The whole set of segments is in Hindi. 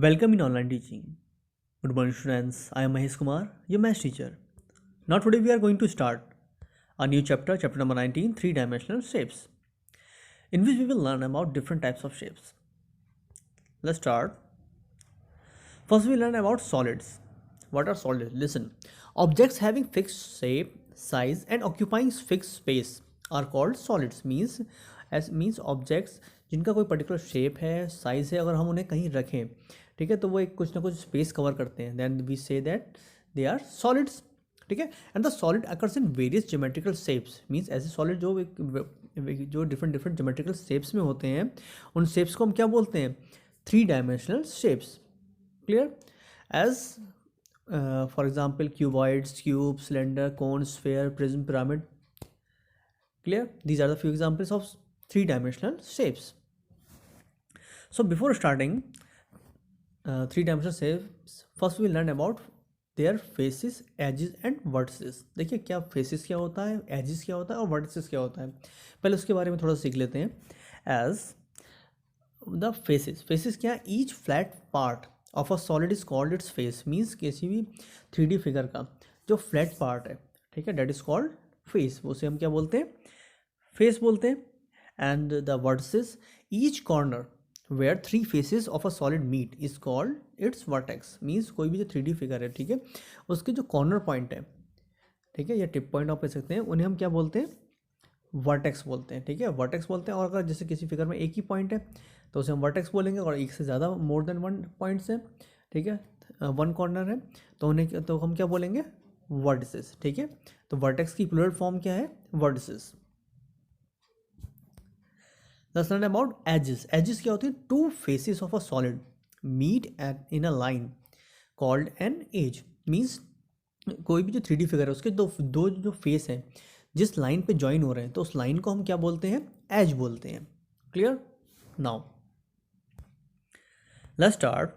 Welcome in online teaching. Good morning, students. I am Mahesh Kumar, your math teacher. Now, today we are going to start a new chapter, chapter number 19, three-dimensional shapes, in which we will learn about different types of shapes. Let's start. First, we learn about solids. What are solids? Listen. Objects having fixed shape, size, and occupying fixed space are called solids. Means objects जिनका कोई पर्टिकुलर शेप है, साइज है, अगर हम उन्हें कहीं रखें, ठीक है, तो वो एक कुछ ना कुछ स्पेस कवर करते हैं. Then we say that they are solids. ठीक है. And the solid occurs in various geometrical shapes. Means ऐसे सॉलिड जो डिफरेंट डिफरेंट ज्योमेट्रिकल शेप्स में होते हैं, उन शेप्स को हम क्या बोलते हैं? Three dimensional shapes. Clear? As for example cuboids, cube, cylinder, cone, sphere, prism, pyramid. Clear? These are the few examples of three-dimensional shapes. So before starting three-dimensional shapes, first we will learn about their faces, edges and vertices. देखिए क्या faces क्या होता है, edges क्या होता है और vertices क्या होता है. पहले उसके बारे में थोड़ा सीख लेते हैं. As the faces क्या है? Each flat part of a solid is called its face. Means किसी भी 3D फिगर का जो फ्लैट पार्ट है, ठीक है, that is called फेस. उसे हम क्या बोलते हैं? फेस बोलते हैं. And the vertices, each corner where three faces of a solid meet is called its vertex. Means कोई भी जो 3D फिगर है, ठीक है, उसके जो कॉर्नर पॉइंट है, ठीक है, या टिप पॉइंट आप कह सकते हैं, उन्हें हम क्या बोलते हैं? वर्टेक्स बोलते हैं. ठीक है, वर्टेक्स बोलते हैं. और अगर जैसे किसी फिगर में एक ही पॉइंट है तो उसे हम वर्टेक्स बोलेंगे, और एक से ज़्यादा मोर देन वन पॉइंट्स है, ठीक है, वन कॉर्नर है, तो हम क्या बोलेंगे? वर्टिसेस. ठीक है, तो वर्टेक्स की प्लूरल फॉर्म क्या है? Vertices. Let's learn about edges. Edges क्या होती है? Two faces of a solid meet at in a line called an edge. Means कोई भी जो 3D फिगर है उसके दो जो फेस हैं जिस लाइन पे ज्वाइन हो रहे हैं, तो उस लाइन को हम क्या बोलते हैं? एज बोलते हैं. Clear? Now let's start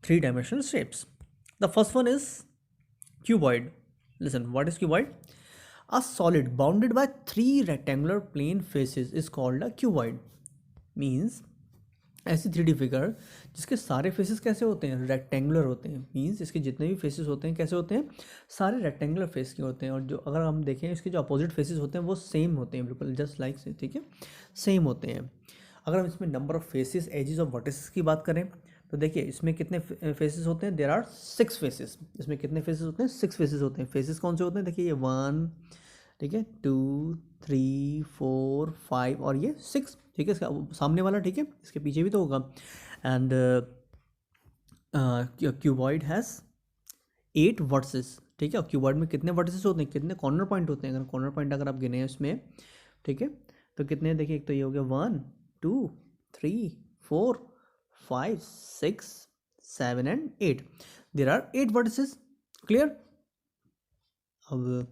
three dimensional shapes. The first one is cuboid. Listen, what is cuboid? A solid bounded by three rectangular plane faces is called a cuboid. Means ऐसी 3D फिगर जिसके सारे फेसेस कैसे होते हैं? रेक्टेंगुलर होते हैं. मीन्स इसके जितने भी फेसेस होते हैं कैसे होते हैं? सारे रेक्टेंगुलर फेस के होते हैं. और जो अगर हम देखें इसके जो अपोजिट फेसेस होते हैं वो सेम होते हैं, बिल्कुल जस्ट लाइक से. ठीक है, सेम होते हैं. अगर हम इसमें नंबर ऑफ फेसेस, एजेस और वर्टिसेस की बात करें तो देखिए इसमें कितने फेसेस होते हैं? There are 6 faces. इसमें कितने फेसेस होते हैं? 6 फेसेस होते हैं. फेसेस कौन से होते हैं? देखिए ये 1, ठीक है, 2, 3, 4, 5 और ये 6. ठीक है, इसका सामने वाला, ठीक है, इसके पीछे भी तो होगा. And cuboid has 8 vertices. ठीक है, और क्यूबॉइड में कितने वर्टिसेस होते हैं? कितने कॉर्नर पॉइंट होते हैं? अगर कॉर्नर पॉइंट अगर आप गिने इसमें, ठीक है, तो कितने? देखिए एक तो ये हो गया 1, 2, 3, 4, 5, 6, 7 and 8. There are 8 vertices. Clear? अब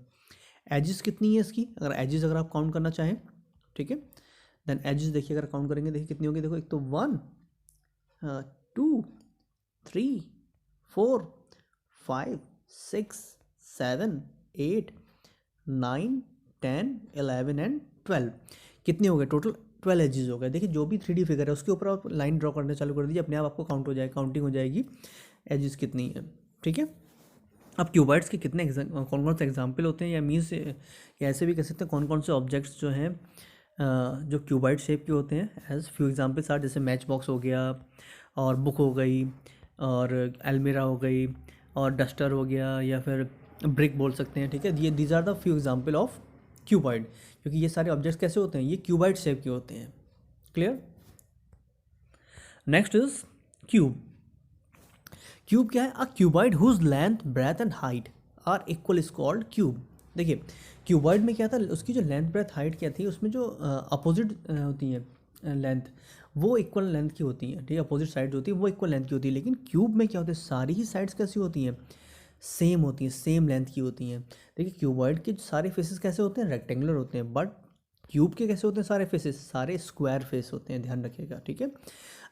एजेस कितनी है इसकी? अगर आप काउंट करना चाहें, ठीक है, देन एजेस देखिए, अगर काउंट करेंगे देखिए कितनी होगी. देखो एक तो 1, 2, 3, 4, 5, 6, 7, 8, 9, 10, 11 एंड 12. कितने हो गए टोटल? 12 एजेस हो गए. देखिए जो भी 3D फिगर है उसके ऊपर आप लाइन ड्रॉ करना चालू कर दीजिए, अपने आप आपको काउंटिंग हो जाएगी एजेस कितनी है. ठीक है. अब क्यूबॉइड्स के कितने कौन कौन से एग्जाम्पल होते हैं, या मीन्स या ऐसे भी कह सकते हैं कौन कौन से ऑब्जेक्ट्स जो हैं जो क्यूबॉइड शेप के होते हैं. एज फ्यू एग्जाम्पल्स आर, जैसे मैच बॉक्स हो गया, और बुक हो गई, और अलमीरा हो गई, और डस्टर हो गया, या फिर ब्रिक बोल सकते हैं. ठीक है, ये these are the few example of cuboid. क्योंकि ये सारे ऑब्जेक्ट्स कैसे होते हैं? ये क्यूबॉइड शेप के होते हैं. Clear? Next is cube. Cube क्या है? A cuboid whose length, breadth and height are equal is called cube. देखिए क्यूबॉइड में क्या था? उसकी जो लेंथ, ब्रेथ, हाइट क्या थी? उसमें जो अपोजिट होती हैं लेंथ, वो इक्वल लेंथ की होती हैं. ठीक है, अपोजिट साइड होती है वो इक्वल लेंथ की होती है. लेकिन क्यूब में क्या होता है? सारी ही साइड्स कैसी होती हैं? सेम होती हैं, सेम लेंथ की होती हैं. देखिए क्यूबॉइड के सारे फेसेस कैसे होते हैं? रेक्टेंगुलर होते हैं. बट क्यूब के कैसे होते हैं सारे फेसेस? सारे स्क्वायर फेस होते हैं, ध्यान रखिएगा. ठीक है,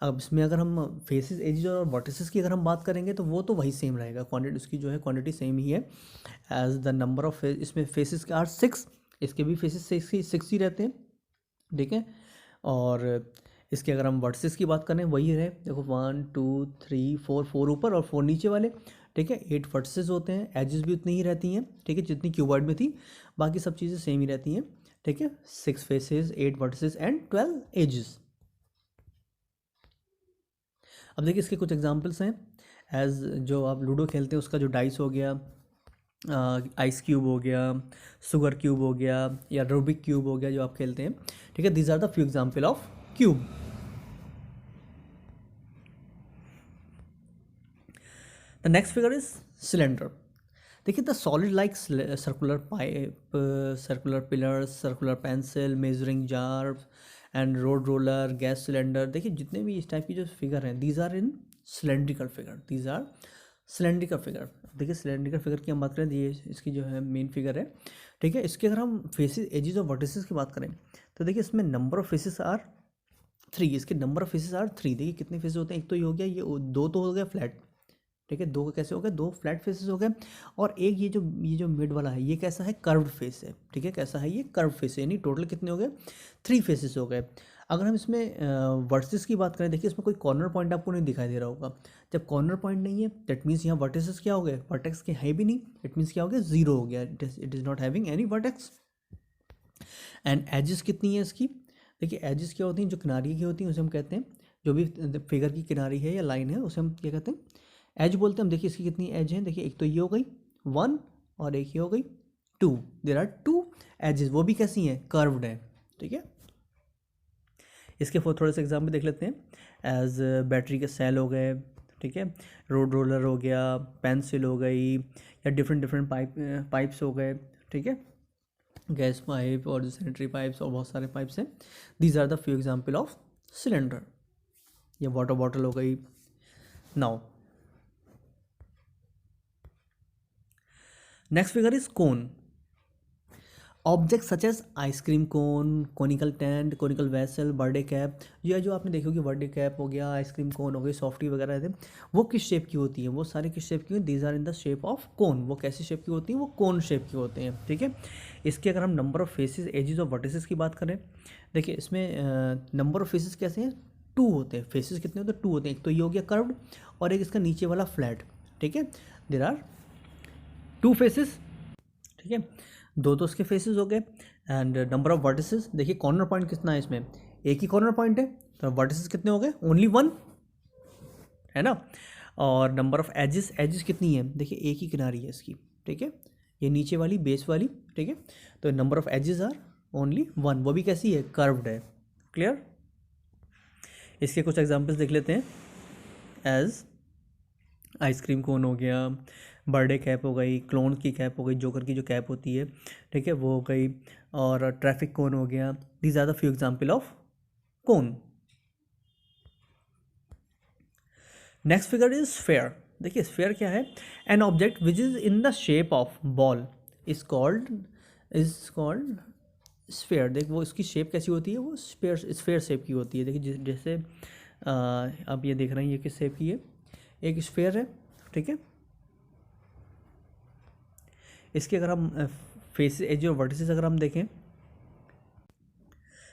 अब इसमें अगर हम फेसेस, एजेस और वर्टिसेस की अगर हम बात करेंगे तो वो तो वही सेम रहेगा. क्वांटिटी उसकी जो है क्वांटिटी सेम ही है. एज द नंबर ऑफ इसमें फेसेस के आर 6. इसके भी फेसेस 6 ही रहते हैं. ठीक है, और इसके अगर हम वर्टिसेस की बात करें वही है, देखो 1 2 3 4, 4 ऊपर और 4 नीचे वाले, ठीक है। 8 वर्टिसेस होते हैं, एजेस भी उतनी ही रहती हैं, ठीक है, जितनी क्यूबॉइड में थी, बाकी सब चीज़ें सेम ही रहती हैं, ठीक है। 6 फेसेस, 8 वर्टिसेस एंड 12 एजेस। अब देखिए इसके कुछ एग्जांपल्स हैं, एज जो आप लूडो खेलते हैं उसका जो डाइस हो गया, आइस क्यूब हो गया, शुगर क्यूब हो गया, या रूबिक क्यूब हो गया जो आप खेलते हैं, ठीक है। These are the few example of cube. The next figure is cylinder. देखिए the solid like circular pipe, circular pillars, circular pencil, measuring jar and road roller, gas cylinder, देखिए जितने भी इस टाइप की जो फिगर हैं these are in cylindrical figure, these are cylindrical figure. देखिए सिलेंड्रिकल फिगर की हम बात करें, ये इसकी जो है मेन फिगर है, ठीक है। इसके अगर हम फेसेस, एजेस और वर्टिसेस की बात करें तो देखिए इसमें नंबर ऑफ फेसेस आर 3, इसके नंबर ऑफ फेसेस आर 3। देखिए कितने फेसेस होते हैं, एक तो ये हो गया, ये दो तो हो गया फ्लैट, ठीक है, दो कैसे हो गए, दो फ्लैट फेसेस हो गए, और एक ये जो मिड वाला है ये कैसा है, कर्व्ड फेस है, ठीक है, कैसा है ये, कर्व्ड फेस है, यानी टोटल कितने हो गए, 3 फेसेस हो गए। अगर हम इसमें वर्टिसेस की बात करें, देखिए इसमें कोई कॉर्नर पॉइंट आपको नहीं दिखाई दे रहा होगा, जब कॉर्नर पॉइंट नहीं है दैट मीन्स यहाँ वर्टिसेस क्या हो गए, वर्टेक्स के है भी नहीं, इट मीन्स क्या हो गया, जीरो हो गया, it is not having any vertex. And edges कितनी है इसकी, देखिए एजेस क्या होती हैं, जो किनारी की होती हैं उसे हम कहते हैं, जो भी फिगर की किनारी है या लाइन है उसे हम क्या कहते हैं, एज बोलते हैं हम। देखिए इसकी कितनी एज है, देखिए एक तो ये हो गई 1 और एक ये हो गई 2, देयर आर 2 एजेस, वो भी कैसी हैं, कर्व्ड है, ठीक है। इसके थोड़े से एग्जाम्पल देख लेते हैं, एज बैटरी के सेल हो गए, ठीक है, रोड रोलर हो गया, पेंसिल हो गई, या डिफरेंट पाइप्स हो गए, ठीक है, गैस पाइप और सैनिटरी पाइप्स और बहुत सारे पाइप्स हैं। These are the few example of cylinder, या वाटर बॉटल हो गई। Now next figure is cone. Object such as ice cream cone, conical tent, conical vessel, birthday cap, ये जो आपने देखी होगी, बर्थडे कैप हो गया, आइसक्रीम कोन हो गई, सॉफ्टी वगैरह थे, वो किस शेप की होती है, वो सारे किस शेप की होती है, these are in the shape of cone. वो कैसी शेप की होती हैं, वो कोन शेप की होते हैं, ठीक है। इसके अगर हम नंबर ऑफ फेसेस, एजेस और वर्टिसेस की बात करें, देखिए इसमें नंबर ऑफ फेसेस कैसे हैं, 2 होते हैं, फेसेस कितने होते हैं, 2 होते हैं, एक तो ये हो गया कर्व्ड और एक इसका नीचे वाला फ्लैट, ठीक है, देयर आर 2 फेसेस, ठीक है, दो तो उसके फेसेस हो गए। एंड नंबर ऑफ वर्टिसेस, देखिए कॉर्नर पॉइंट कितना है इसमें, एक ही कॉर्नर पॉइंट है, तो वर्टिसेस कितने हो गए, ओनली 1, है ना। और नंबर ऑफ एजेस, एजेस कितनी है, देखिए एक ही किनारी है इसकी, ठीक है, ये नीचे वाली बेस वाली, ठीक है, तो number of edges are only 1, वो भी कैसी है, कर्व्ड है, क्लियर। इसके कुछ एग्जांपल्स देख लेते हैं, एज आइसक्रीम कोन हो गया, बर्थडे कैप हो गई, क्लोन की कैप हो गई, जोकर की जो कैप होती है, ठीक है, वो हो गई, और ट्रैफिक कोन हो गया। These are the few example of cone. Next figure is sphere. देखिए स्फेयर क्या है, an object which is in the shape of ball is called sphere. देख वो इसकी शेप कैसी होती है, वो स्फेयर शेप की होती है। देखिए जैसे आप ये देख रहे हैं, ये किस शेप की है, एक स्फेयर है, ठीक है। इसके अगर हम फेस, एज और वर्टिसेस अगर हम देखें,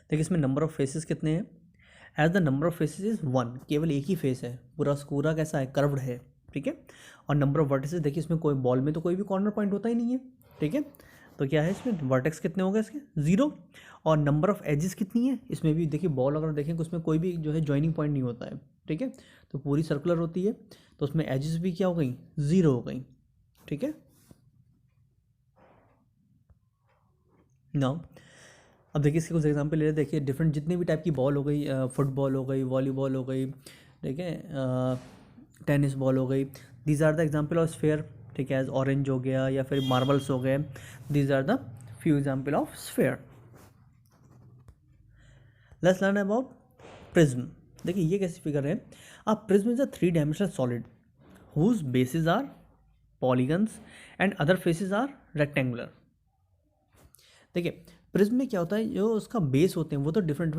देखिए इसमें नंबर ऑफ फेसेस कितने हैं, as the number of faces is 1, केवल एक ही फेस है, पूरा कैसा है, कर्व्ड है, ठीक है। और नंबर ऑफ वर्टिसेस, देखिए इसमें कोई बॉल में तो कोई भी कॉर्नर पॉइंट होता ही नहीं है, ठीक है, तो क्या है इसमें वर्टेक्स कितने हो गए इसके, 0। और नंबर ऑफ एजेस कितनी है, इसमें भी देखिए बॉल अगर देखें तो उसमें कोई भी जो है जॉइनिंग पॉइंट नहीं होता है, ठीक है, तो पूरी सर्कुलर होती है, तो उसमें एजेस भी क्या हो गई, 0 हो गई, ठीक है। नाउ अब देखिए इसके कुछ एग्जांपल ले रहे, देखिए डिफरेंट जितने भी टाइप की बॉल हो गई, फुटबॉल हो गई, वॉलीबॉल हो गई, ठीक है, टेनिस बॉल हो गई, these are the example of sphere, ठीक है, एज ऑरेंज हो गया या फिर मार्बल्स हो गए, these are the few example of sphere. Let's learn about prism. देखिए ये कैसी फिगर है, a prism is a 3 dimensional solid whose bases are polygons and other faces are rectangular. देखिए प्रिज्म में क्या होता है, जो उसका बेस होते हैं वो तो डिफरेंट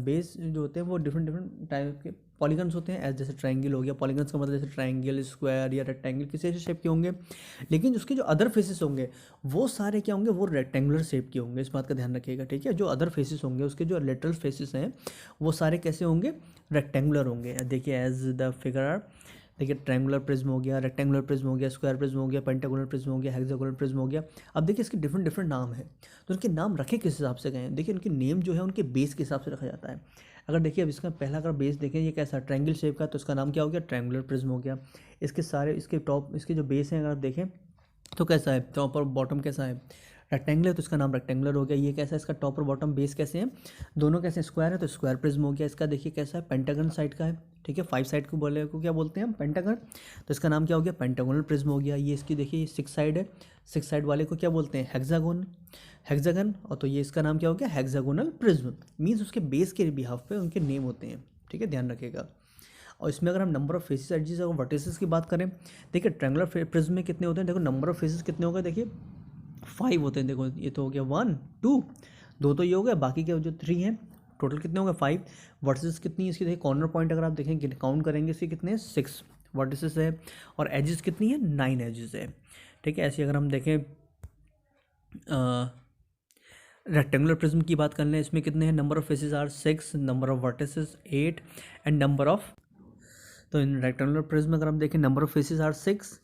बेस जो होते हैं वो डिफरेंट टाइप के पॉलीगन्स होते हैं, जैसे ट्रायंगल हो गया, पॉलीगन्स का मतलब जैसे ट्रायंगल, स्क्वायर या रेक्टेंगल किसी ऐसे शेप के होंगे। लेकिन उसके जो अदर फेसेस होंगे वो सारे क्या होंगे, वो रेक्टेंगुलर शेप के होंगे, इस बात का ध्यान रखिएगा, ठीक है। जो अदर फेसेस होंगे उसके जो लेटरल फेसेस हैं वो सारे कैसे होंगे, रेक्टेंगुलर होंगे। देखिए एज द फिगर आर, देखिए ट्रायंगुलर प्रिज्म हो गया, रेक्टेंगुलर प्रिज्म हो गया, स्क्वायर प्रिज्म हो गया, पेंटागोनल प्रिज्म हो गया, हेक्सागोनल प्रिज्म हो गया। अब देखिए इसके डिफरेंट डिफरेंट नाम हैं, तो उनके नाम रखे किस हिसाब से गए हैं, देखिए उनके नेम जो है उनके बेस के हिसाब से रखा जाता है। अगर देखिए अब इसका पहला अगर बेस देखें, ये कैसा ट्रायंगल शेप का, तो इसका नाम क्या हो गया, ट्रायंगुलर प्रिज्म हो गया। इसके सारे इसके टॉप इसके जो बेस हैं अगर आप देखें तो कैसा है, टॉप और बॉटम कैसा है, रेक्टेंगुलर, तो इसका नाम रेक्टेंगुलर हो गया। ये कैसा है, इसका टॉप और बॉटम बेस कैसे हैं, दोनों कैसे हैं, स्क्वायर है तो स्क्वायर प्रिज्म हो गया। इसका देखिए कैसा है, पेंटागन साइड का है, ठीक है, 5 साइड को बोले को क्या बोलते हैं हम, पेंटागन, तो इसका नाम क्या हो गया, पेंटागोनल प्रिज्म हो गया। ये इसकी देखिए 6 साइड है, 6 साइड वाले को क्या बोलते हैं, हेक्सागन, और तो ये इसका नाम क्या हो गया, हेक्सागोनल प्रिज्म। मीन्स उसके बेस के बिहाफ पे उनके नेम होते हैं, ठीक है, ध्यान रखिएगा। और इसमें अगर हम नंबर ऑफ फेसेस, एडजेस और वर्टिसेस की बात करें, देखिए ट्रायंगुलर प्रिज्म में कितने होते हैं, देखो नंबर ऑफ फेसेस कितने हो गए, देखिए 5 होते हैं। देखो ये तो हो गया 1 2, दो तो ये हो गया, बाकी के जो 3 हैं टोटल कितने हो गए 5। वर्टिसेस कितनी है इसकी, देखिए कॉर्नर पॉइंट अगर आप देखें काउंट करेंगे इसके कितने हैं 6 वर्टिसेस है, और एजेस कितनी है 9 एजेस है, ठीक है। ऐसे अगर हम देखें रेक्टेंगुलर प्रिज्म की बात कर लें, इसमें कितने हैं, number of faces are 6, number of vertices 8 and number of, तो इन रेक्टेंगुलर प्रिज्म अगर हम देखें नंबर ऑफ फेसेस आर 6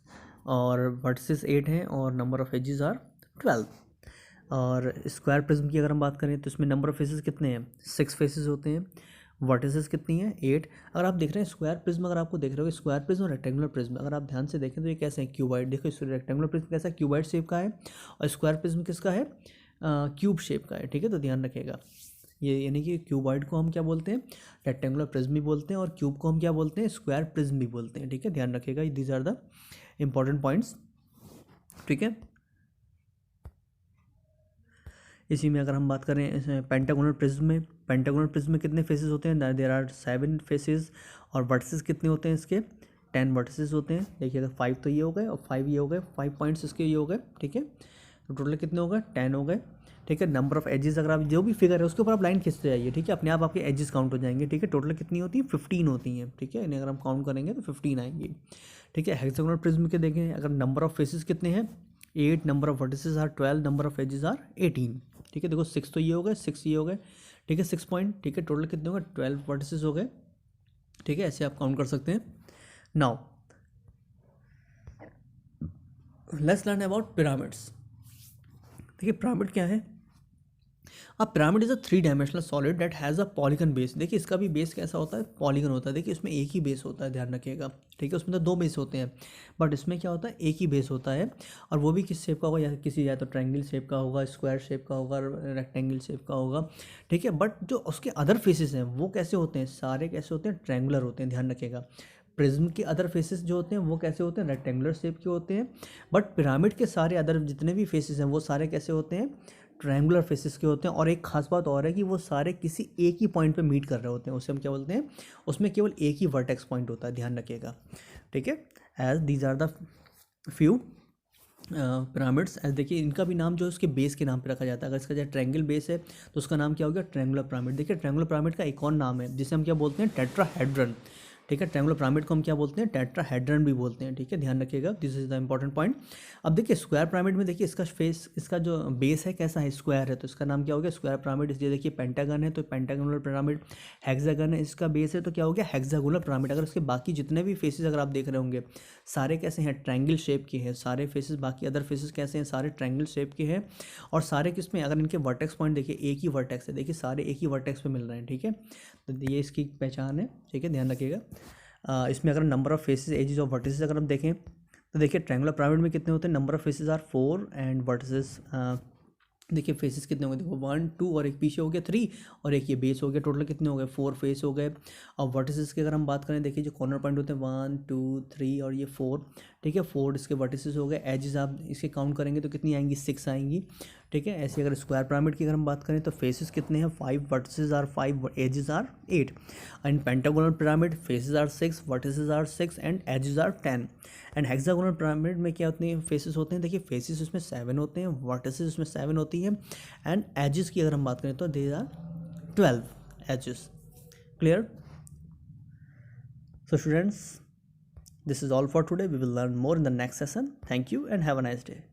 और वर्टिसेस 8 हैं और नंबर ऑफ एजेस आर 12। और स्क्वायर प्रिज्म की अगर हम बात करें तो इसमें नंबर ऑफ फेसेस कितने हैं, 6 फेसेस होते हैं, वर्टिसेस कितनी है 8। अगर आप देख रहे हैं स्क्वायर प्रिज्म, अगर आपको देख रहे हो स्क्वायर प्रिज्म और रेक्टेंगुलर प्रिज्म, अगर आप ध्यान से देखें तो ये कैसे हैं, क्यूबाइड, देखो इस रेक्टेंगुलर प्रिज्म कैसा है, क्यूबाइड शेप का है, और स्क्वायर प्रिज्म किसका है, क्यूब शेप का है, ठीक है, तो ध्यान रखिएगा। ये यानी कि क्यूबॉइड को हम क्या बोलते हैं, रेक्टेंगुलर प्रिज्म भी बोलते हैं, और क्यूब को हम क्या बोलते हैं, स्क्वायर प्रिज्म भी बोलते हैं, ठीक है, ध्यान रखिएगा, these are the important points, ठीक है। इसी में अगर हम बात करें पेंटागोनल प्रिज्म में, पेंटागोनल प्रिज्म में कितने फेसेस होते हैं, देयर आर 7 फेसेस, और वर्टिसेस कितने होते हैं इसके, 10 वर्टिसेस होते हैं। देखिए अगर 5 तो ये हो गए और 5 ये हो गए, 5 पॉइंट्स इसके ये हो गए, ठीक है, तो टोटल कितने हो गए 10 हो गए, ठीक है। नंबर ऑफ एजेस अगर आप जो भी फिगर है उसके ऊपर आप लाइन खींचते जाइए, ठीक है, अपने आप आपके एजेस काउंट हो जाएंगे, ठीक है। टोटल कितनी होती है 15 होती हैं, ठीक है, इन्हें अगर हम काउंट करेंगे तो 15 आएंगी, ठीक है। हेक्सागोनल प्रिज्म के देखें अगर नंबर ऑफ फेसेस कितने हैं 8, number of vertices are 12, number of edges are 18, ठीक है। देखो 6 तो ये हो गए, 6 ये हो गए, ठीक है, 6 पॉइंट, ठीक है, टोटल कितने हो गए 12 वर्टिसेस हो गए, ठीक है, ऐसे आप काउंट कर सकते हैं। Now let's learn about pyramids. देखिए पिरामिड क्या है, अब pyramid is a 3 dimensional solid that has a polygon base. देखिए इसका भी बेस कैसा होता है, पॉलीगन होता है। देखिए इसमें एक ही बेस होता है, ध्यान रखिएगा, ठीक है, उसमें तो 2 बेस होते हैं, बट इसमें क्या होता है एक ही बेस होता है, और वो भी किस शेप का होगा, या तो ट्रायंगल शेप का होगा, स्क्वायर शेप का होगा, रेक्टेंगल शेप का होगा, ठीक है। बट जो उसके अदर फेसेस हैं वो कैसे होते हैं, सारे कैसे होते हैं, ट्रायंगुलर होते हैं, ध्यान रखिएगा। प्रिज्म के अदर फेसेस जो होते हैं वो कैसे होते हैं, रेक्टेंगुलर शेप के होते हैं, बट पिरामिड के सारे अदर जितने भी फेसेस हैं वो सारे कैसे होते हैं, ट्रायंगुलर फेसेस के होते हैं। और एक खास बात और है कि वो सारे किसी एक ही पॉइंट पे मीट कर रहे होते हैं, उसे हम क्या बोलते हैं, उसमें केवल एक ही वर्टेक्स पॉइंट होता है, ध्यान रखिएगा, ठीक है। As these are the few pyramids, as देखिए इनका भी नाम जो है उसके बेस के नाम पे रखा जाता है। अगर इसका जो ट्रायंगल बेस है तो उसका नाम क्या हो गया, ट्रायंगुलर पिरामिड। देखिए ट्रायंगुलर पिरामिड का एक और नाम है जिसे हम क्या बोलते हैं, टेट्राहेड्रन, ठीक है। ट्रायंगुलर पिरामिड को हम क्या बोलते हैं, टेट्राहेड्रन भी बोलते हैं, ठीक है, ध्यान रखिएगा, this is the important point. अब देखिए स्क्वायर पिरामिड में देखिए इसका फेस, इसका जो बेस है कैसा है, स्क्वायर है, तो इसका नाम क्या हो गया, स्क्वायर पिरामिड। इसलिए देखिए पेंटागन है तो पेंटागोनल पिरामिड, हेक्सागन है इसका बेस है तो क्या हो गया, हेक्सागोनल पिरामिड। अगर इसके बाकी जितने भी फेसेस अगर आप देख रहे होंगे सारे कैसे हैं, ट्रायंगल शेप के हैं सारे फेसेस, बाकी अदर फेसेस कैसे हैं, सारे ट्रायंगल शेप के हैं, और सारे किसमें, अगर इनके वर्टेक्स पॉइंट देखिए एक ही वर्टेक्स है, देखिए सारे एक ही वर्टेक्स पे मिल रहे हैं, ठीक है, तो ये इसकी पहचान है, ठीक है, ध्यान रखिएगा। इसमें अगर नंबर ऑफ फेसेस, एजेस और वर्टिसेस अगर हम देखें तो देखिए ट्रायंगुलर पिरामिड में कितने होते हैं, number of faces are 4 and vertices, देखिए फेसेस कितने होंगे, देखो 1 2 और एक पीछे हो गया 3 और एक ये बेस हो गया, टोटल कितने हो गए 4 फेस हो गए। अब वर्टिसेस की अगर हम बात करें, देखिए जो कॉर्नर पॉइंट होते हैं 1 2 3 और ये 4, ठीक है, 4 इसके वर्टिसेस हो गए। एजेस आप इसके काउंट करेंगे तो कितनी आएंगी, 6 आएंगी, ठीक है। ऐसे अगर स्क्वायर पिरामिड की अगर हम बात करें तो फेसेस कितने हैं, 5 vertices are 5, edges are 8। And pentagonal pyramid faces are 6, vertices are 6 and edges are 10। And hexagonal pyramid में क्या होते हैं, फेसेस होते हैं, देखिए फेसेस उसमें 7 होते हैं, वर्टिसेस उसमें 7 होती हैं, एंड एजेस की अगर हम बात करें तो they are 12 edges. Clear. So students, this is all for today. We will learn more in the next session. Thank you and have a nice day.